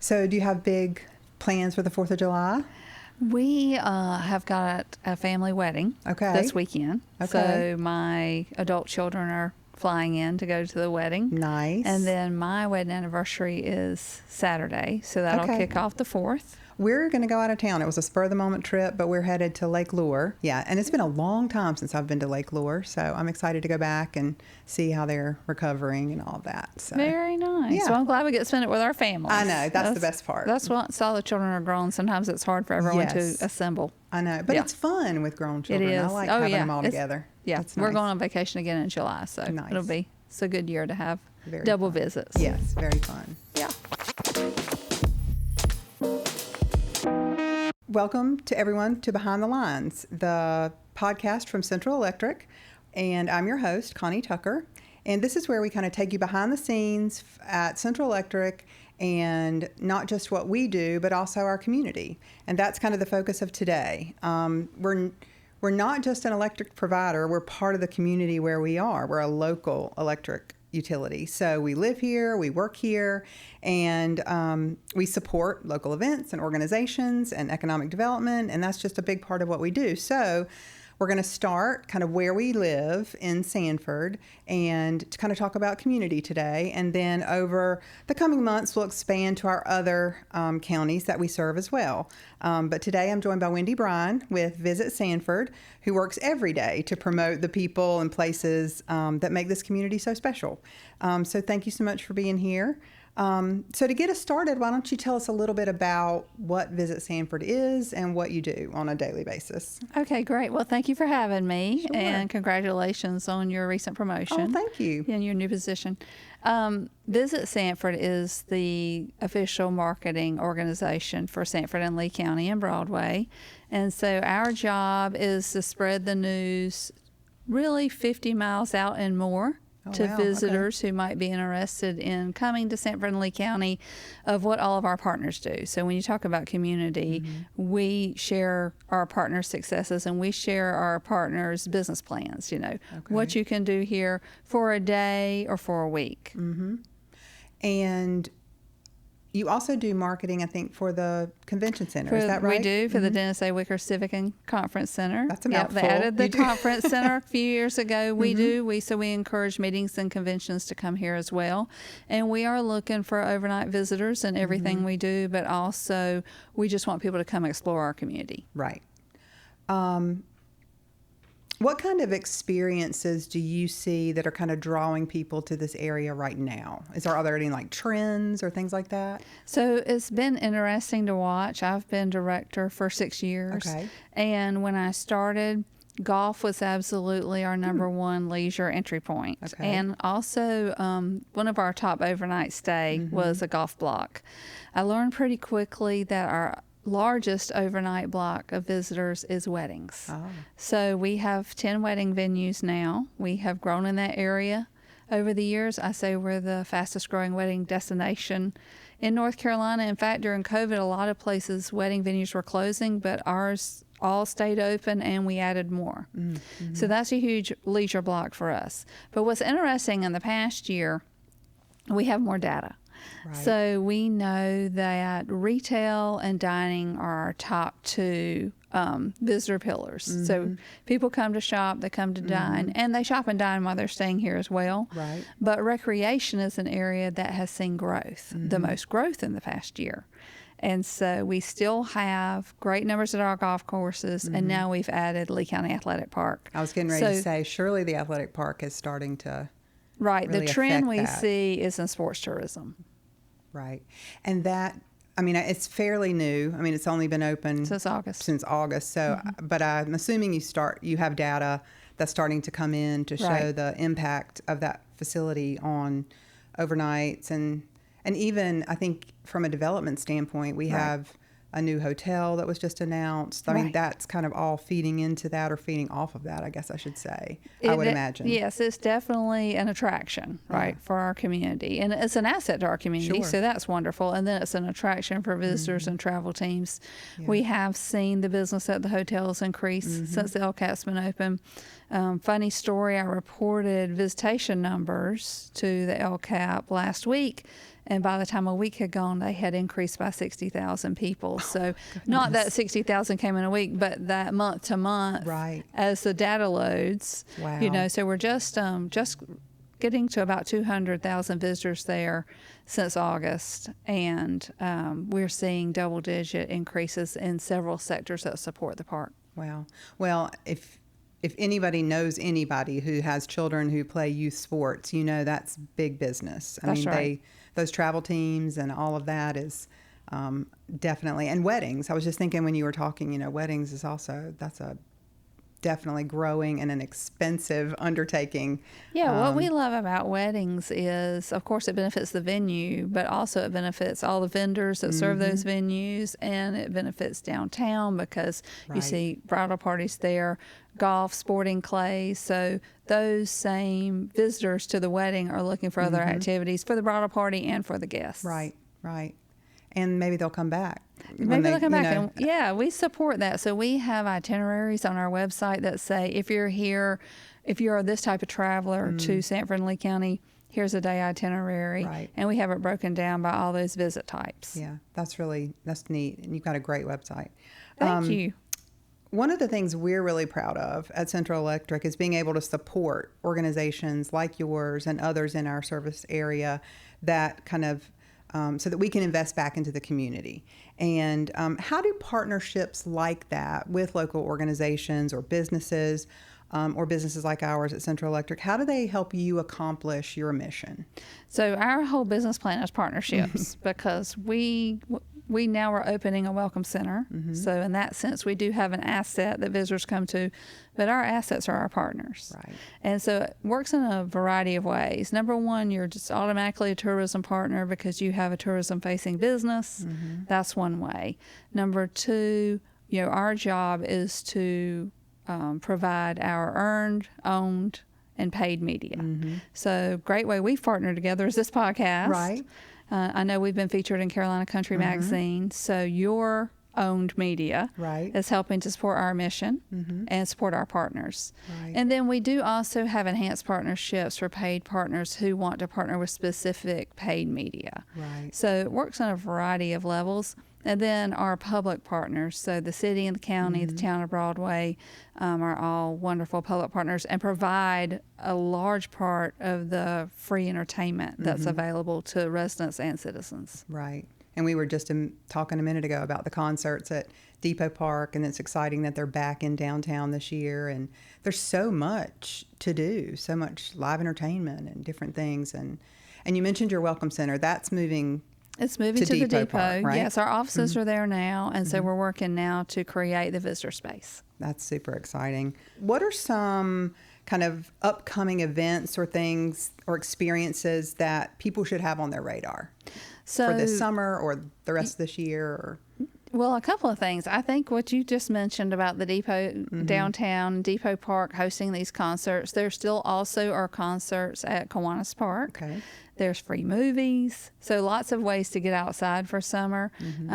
So do you have big plans for the 4th of July? We have got a family wedding this weekend. Okay. So my adult children are flying in to go to the wedding. Nice. And then my wedding anniversary is Saturday, so that'll kick off the 4th. We're going to go out of town. It was a spur-of-the-moment trip, but we're headed to Lake Lure. Yeah, and it's been a long time since I've been to Lake Lure, so I'm excited to go back and see how they're recovering and all that. So. Very nice. Yeah. Well, I'm glad we get to spend it with our families. I know. That's the best part. That's once all the children are grown. Sometimes it's hard for everyone to assemble. I know, but it's fun with grown children. It is. I like having them all together. Yeah, That's we're nice. going on vacation again in July, so it's a good year to have double visits. Yes, very fun. Yeah. Welcome to everyone to Behind the Lines, the podcast from Central Electric, and I'm your host, Conni Tucker, and this is where we kind of take you behind the scenes at Central Electric and not just what we do, but also our community, and that's kind of the focus of today. We're not just an electric provider, we're part of the community where we are. We're a local electric utility. So we live here, we work here, and we support local events and organizations and economic development, and that's just a big part of what we do. So we're going to start kind of where we live in Sanford and to kind of talk about community today. And then over the coming months, we'll expand to our other counties that we serve as well. But today I'm joined by Wendy Bryan with Visit Sanford, who works every day to promote the people and places that make this community so special. So thank you so much for being here. So to get us started, why don't you tell us a little bit about what Visit Sanford is and what you do on a daily basis? Okay, great. Well, thank you for having me, Sure. and congratulations on your recent promotion. Oh, thank you. In your new position. Visit Sanford is the official marketing organization for Sanford and Lee County and Broadway. And so our job is to spread the news really 50 miles out and more to visitors who might be interested in coming to Sanford and Lee County of what all of our partners do. So when you talk about community, we share our partners' successes and we share our partners' business plans, what you can do here for a day or for a week. And you also do marketing, I think, for the convention center. Is that right? We do, for the Dennis A. Wicker Civic and Conference Center. That's a mouthful. They added the conference center a few years ago. We do. So we encourage meetings and conventions to come here as well. And we are looking for overnight visitors in everything we do, but also we just want people to come explore our community. Right. What kind of experiences do you see that are kind of drawing people to this area right now? Are there any trends or things like that? So it's been interesting to watch. I've been director for 6 years. Okay. And when I started, golf was absolutely our number one leisure entry point. Okay. And also one of our top overnight stay was a golf block. I learned pretty quickly that our largest overnight block of visitors is weddings. Oh. So we have 10 wedding venues now. We have grown in that area over the years. I say we're the fastest growing wedding destination in North Carolina. In fact, during COVID, a lot of places wedding venues were closing, but ours all stayed open and we added more. So that's a huge leisure block for us. But what's interesting, in the past year, we have more data. Right. So we know that retail and dining are our top two visitor pillars. So people come to shop, they come to dine, and they shop and dine while they're staying here as well. Right. But recreation is an area that has seen growth, the most growth in the past year. And so we still have great numbers at our golf courses, and now we've added Lee County Athletic Park. I was getting ready to say, surely the athletic park is starting to really the trend we affect that. see is in sports tourism. Right. And that, it's fairly new. It's only been open since August. So, but I'm assuming you have data that's starting to come in to show the impact of that facility on overnights and even, I think, from a development standpoint, we have a new hotel that was just announced. That's kind of all feeding into that or feeding off of that, I guess I should say, I would imagine. Yes, it's definitely an attraction, for our community. And it's an asset to our community, so that's wonderful. And then it's an attraction for visitors and travel teams. Yeah. We have seen the business at the hotels increase since the LCAP's been open. Funny story, I reported visitation numbers to the LCAP last week, And by the time a week had gone, they had increased by 60,000 people. So not that 60,000 came in a week, but that month to month, Right. as the data loads. Wow. So we're just getting to about 200,000 visitors there since August, and we're seeing double-digit increases in several sectors that support the park. Wow. Well, if anybody knows anybody who has children who play youth sports, that's big business. That's right. Those travel teams and all of that is definitely, and weddings. I was just thinking when you were talking, weddings is also, that's a definitely growing and an expensive undertaking. Yeah, what we love about weddings is, of course, it benefits the venue, but also it benefits all the vendors that serve those venues, and it benefits downtown because you Right. see bridal parties there, golf, sporting clays. So those same visitors to the wedding are looking for other activities for the bridal party and for the guests. Right, right. And maybe they'll come back. Maybe they'll come back. And yeah, we support that. So we have itineraries on our website that say, if you're here, if you're this type of traveler to Sanford and Lee County, here's a day itinerary. Right. And we have it broken down by all those visit types. Yeah, that's neat. And you've got a great website. Thank you. One of the things we're really proud of at Central Electric is being able to support organizations like yours and others in our service area that kind of so that we can invest back into the community. And how do partnerships like that with local organizations or businesses like ours at Central Electric, how do they help you accomplish your mission? So our whole business plan is partnerships because we now are opening a welcome center. So in that sense, we do have an asset that visitors come to, but our assets are our partners. Right. And so it works in a variety of ways. Number one, you're just automatically a tourism partner because you have a tourism-facing business. That's one way. Number two, our job is to provide our earned, owned, and paid media. So great way we've partnered together is this podcast. Right. I know we've been featured in Carolina Country Magazine, so your owned media Right. is helping to support our mission and support our partners. Right. And then we do also have enhanced partnerships for paid partners who want to partner with specific paid media. Right. So it works on a variety of levels. And then our public partners, so the city and the county, the town of Broadway, are all wonderful public partners and provide a large part of the free entertainment that's available to residents and citizens. Right. And we were just talking a minute ago about the concerts at Depot Park, and it's exciting that they're back in downtown this year. And there's so much to do, so much live entertainment and different things. And you mentioned your Welcome Center. That's moving. It's moving to the Depot depot. Park, right? Yes, our offices are there now, and so we're working now to create the visitor space. That's super exciting. What are some kind of upcoming events or things or experiences that people should have on their radar for this summer or the rest of this year? Or? Well, a couple of things. I think what you just mentioned about the depot downtown, Depot Park hosting these concerts, there still also are concerts at Kiwanis Park. Okay. There's free movies, so lots of ways to get outside for summer.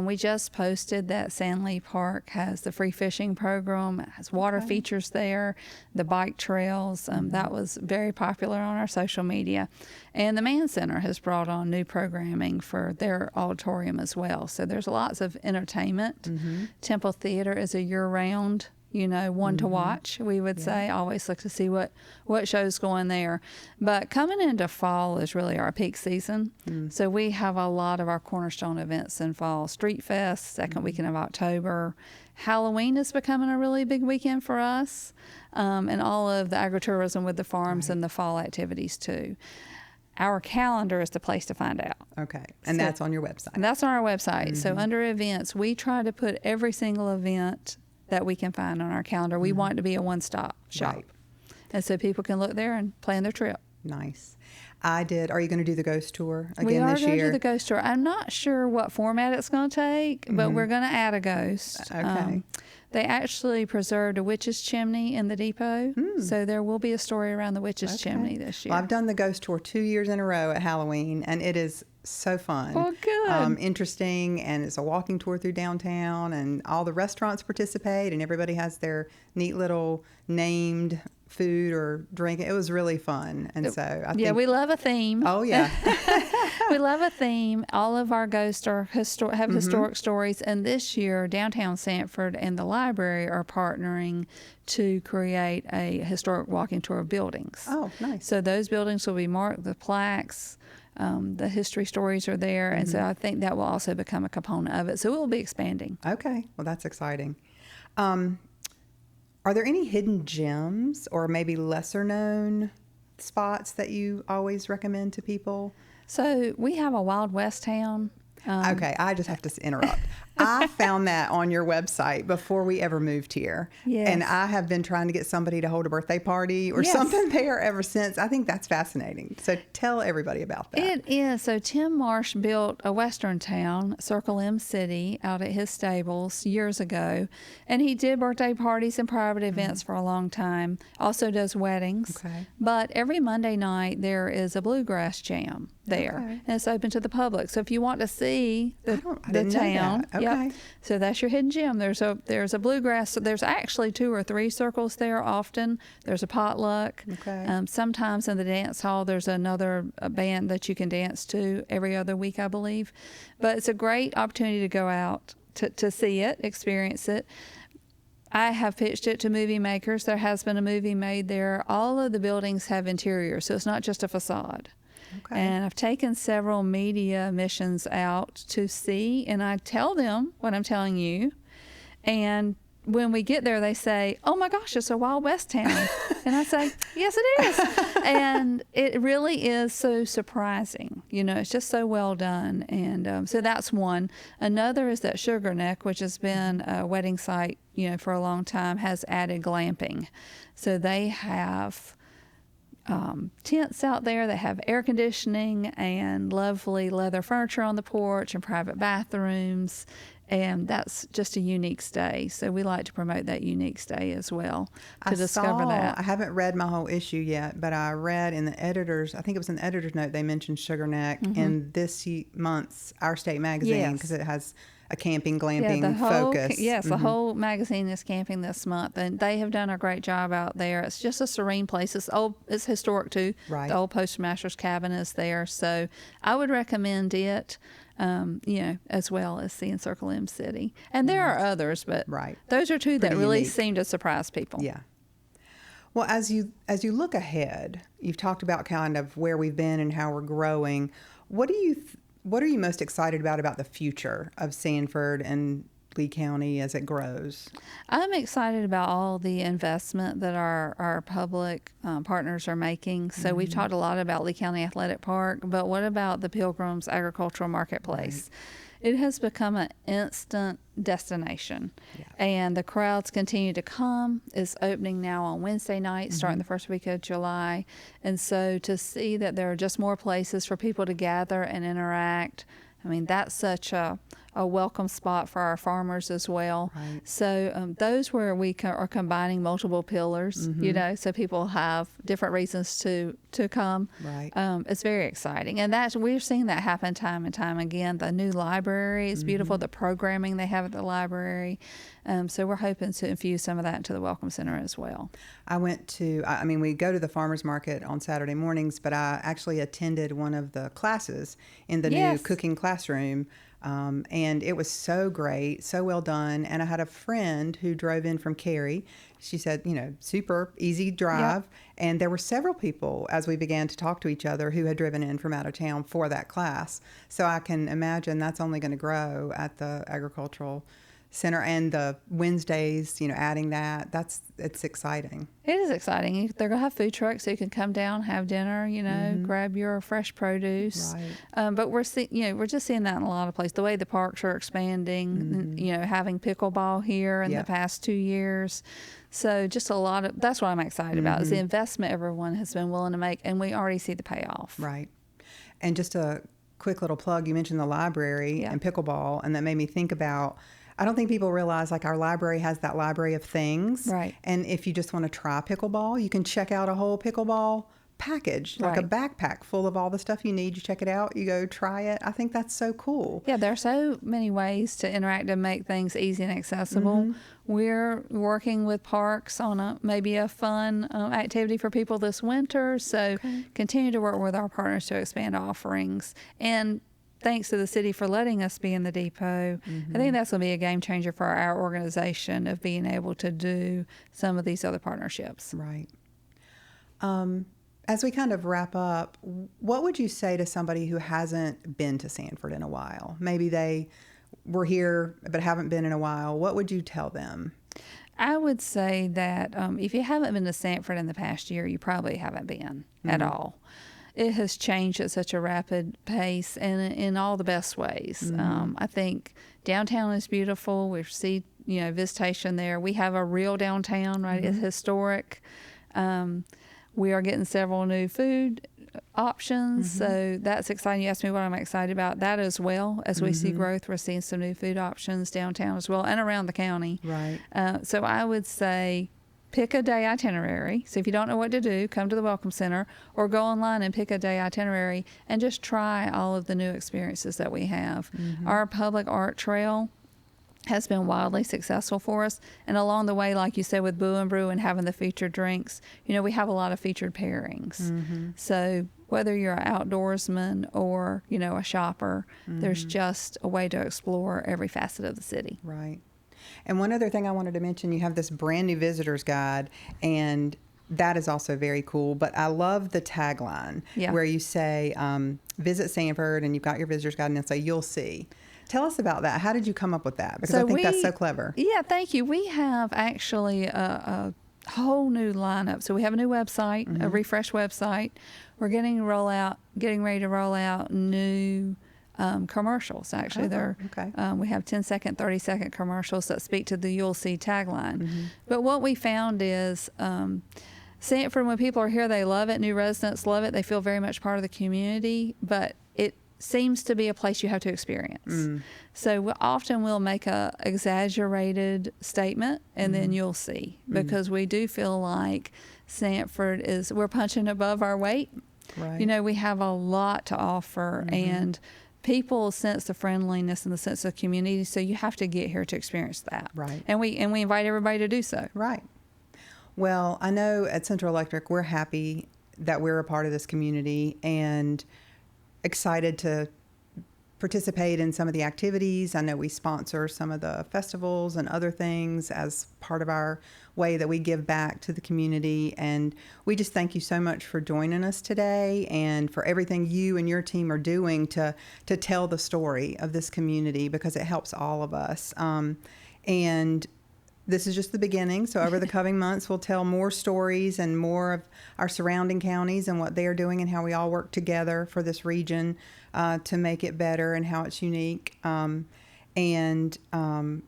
We just posted that Lee Park has the free fishing program, it has water features there, the bike trails. That was very popular on our social media. And the Mann Center has brought on new programming for their auditorium as well. So there's lots of entertainment. Temple Theater is a year-round one to watch, we would say. Always look to see what show's going there. But coming into fall is really our peak season. So we have a lot of our cornerstone events in fall. Street Fest, second weekend of October. Halloween is becoming a really big weekend for us. And all of the agritourism with the farms and the fall activities too. Our calendar is the place to find out. Okay. And that's on your website. And that's on our website. So under events, we try to put every single event that we can find on our calendar. We want it to be a one-stop shop. Right. And so people can look there and plan their trip. Nice. Are you going to do the ghost tour again this year? We are going to do the ghost tour. I'm not sure what format it's going to take, but we're going to add a ghost. Okay. They actually preserved a witch's chimney in the depot, so there will be a story around the witch's chimney this year. Well, I've done the ghost tour 2 years in a row at Halloween, and it is so fun. Well, good. Interesting, and it's a walking tour through downtown, and all the restaurants participate, and everybody has their neat little named food or drink. It was really fun. And so I think... Yeah, we love a theme. Oh, yeah. We love a theme. All of our ghosts are have historic stories. And this year, Downtown Sanford and the library are partnering to create a historic walking tour of buildings. Oh, nice. So those buildings will be marked, the plaques, the history stories are there. And so I think that will also become a component of it. So it will be expanding. Okay. Well, that's exciting. Are there any hidden gems or maybe lesser known spots that you always recommend to people? So we have a Wild West town. Okay, I just have to interrupt. I found that on your website before we ever moved here. Yes. And I have been trying to get somebody to hold a birthday party or something there ever since. I think that's fascinating. So tell everybody about that. It is. So Tim Marsh built a western town, Circle M City, out at his stables years ago. And he did birthday parties and private events for a long time. Also does weddings. Okay. But every Monday night there is a bluegrass jam there. Okay. And it's open to the public. So if you want to see I didn't know town, that. Okay. so that's your hidden gem. There's a bluegrass. So there's actually 2 or 3 circles there often. There's a potluck. Okay. Sometimes in the dance hall there's another band that you can dance to every other week, I believe. But it's a great opportunity to go out to see it, experience it. I have pitched it to movie makers. There has been a movie made there. All of the buildings have interiors, so it's not just a facade. Okay. And I've taken several media missions out to see, and I tell them what I'm telling you. And when we get there, they say, "Oh my gosh, it's a Wild West town." And I say, "Yes, it is." And it really is so surprising. You know, it's just so well done. And so that's one. Another is that Sugar Neck, which has been a wedding site, you know, for a long time, has added glamping. So they have tents out there that have air conditioning and lovely leather furniture on the porch and private bathrooms. And that's just a unique stay. So we like to promote that unique stay as well to discover that. I haven't read my whole issue yet, but I read in the editor's, I think it was an editor's note, they mentioned Sugar Neck in this month's Our State magazine because it has a camping, glamping focus. Yes, the whole magazine is camping this month, and they have done a great job out there. It's just a serene place. It's old. It's historic too. Right. The old postmaster's cabin is there, so I would recommend it. You know, as well as seeing Circle M City, and there are others, but those are 2 that really seem to surprise people. Yeah. Well, as you look ahead, you've talked about kind of where we've been and how we're growing. What are you most excited about the future of Sanford and Lee County as it grows? I'm excited about all the investment that our public partners are making. So we've talked a lot about Lee County Athletic Park, but what about the Pilgrims Agricultural Marketplace? It has become an instant destination, and the crowds continue to come. It's opening now on Wednesday night, starting the first week of July. And so to see that there are just more places for people to gather and interact, I mean, that's such a welcome spot for our farmers as well. Right. So those where we are combining multiple pillars, you know, so people have different reasons to come. Right. It's very exciting. And we're seeing that happen time and time again. The new library is beautiful, the programming they have at the library. So we're hoping to infuse some of that into the Welcome Center as well. We go to the farmers market on Saturday mornings, but I actually attended one of the classes in the new cooking classroom. And it was so great, so well done. And I had a friend who drove in from Cary. She said, you know, super easy drive. Yep. And there were several people as we began to talk to each other who had driven in from out of town for that class. So I can imagine that's only going to grow at the agricultural center, and the Wednesdays, you know, adding that, it's exciting. It is exciting. They're going to have food trucks, so you can come down, have dinner, you know, grab your fresh produce. Right. But we're just seeing that in a lot of places. The way the parks are expanding, you know, having pickleball here in the past 2 years. So just that's what I'm excited about, is the investment everyone has been willing to make, and we already see the payoff. Right. And just a quick little plug, you mentioned the library and pickleball, and that made me think about, I don't think people realize, like, our library has that library of things. Right. And if you just want to try pickleball, you can check out a whole pickleball package, like a Right. backpack full of all the stuff you need. You check it out, you go try it. I think that's so cool. Yeah, there are so many ways to interact and make things easy and accessible. We're working with parks on maybe a fun activity for people this winter. So continue to work with our partners to expand offerings. And thanks to the city for letting us be in the depot. I think that's going to be a game changer for our organization of being able to do some of these other partnerships. Right. As we kind of wrap up, what would you say to somebody who hasn't been to Sanford in a while? Maybe they were here but haven't been in a while. What would you tell them? I would say that if you haven't been to Sanford in the past year, you probably haven't been at all. It has changed at such a rapid pace and in all the best ways. I think downtown is beautiful. We see, visitation there. We have a real downtown, right? It's historic. We are getting several new food options, so that's exciting. You asked me what I'm excited about. That as well. As we see growth, we're seeing some new food options downtown as well and around the county. Right. So I would say pick a day itinerary. So if you don't know what to do, come to the Welcome Center or go online and pick a day itinerary and just try all of the new experiences that we have. Our public art trail has been wildly successful for us. And along the way, like you said, with Boo and Brew and having the featured drinks, we have a lot of featured pairings. So whether you're an outdoorsman or, a shopper, there's just a way to explore every facet of the city. Right. And one other thing I wanted to mention, you have this brand new visitor's guide, and that is also very cool. But I love the tagline where you say, visit Sanford, and you've got your visitor's guide, and it's say, you'll see. Tell us about that. How did you come up with that? Because I think that's so clever. Yeah, thank you. We have actually a whole new lineup. So we have a new website, a refreshed website. We're getting ready to roll out new commercials. Actually, we have 10-second, 30-second commercials that speak to the "You'll See" tagline. But what we found is Sanford, when people are here, they love it. New residents love it. They feel very much part of the community. But it seems to be a place you have to experience. So often we'll make a exaggerated statement and then you'll see, because we do feel like Sanford we're punching above our weight. Right. We have a lot to offer and people sense the friendliness and the sense of community. So you have to get here to experience that. Right. And we invite everybody to do so. Right. Well, I know at Central Electric, we're happy that we're a part of this community and excited to participate in some of the activities. I know we sponsor some of the festivals and other things as part of our way that we give back to the community. And we just thank you so much for joining us today and for everything you and your team are doing to tell the story of this community, because it helps all of us. And this is just the beginning. So over the coming months, we'll tell more stories and more of our surrounding counties and what they are doing and how we all work together for this region to make it better and how it's unique. And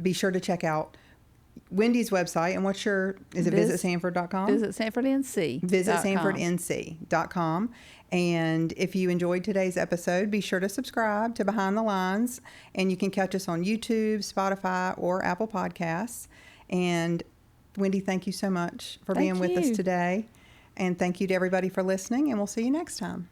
be sure to check out Wendy's website. And is it visitsanford.com? Visit SanfordNC. Visitsanfordnc.com. And if you enjoyed today's episode, be sure to subscribe to Behind the Lines. And you can catch us on YouTube, Spotify, or Apple Podcasts. And Wendy, thank you so much for being with us today. And thank you to everybody for listening, and we'll see you next time.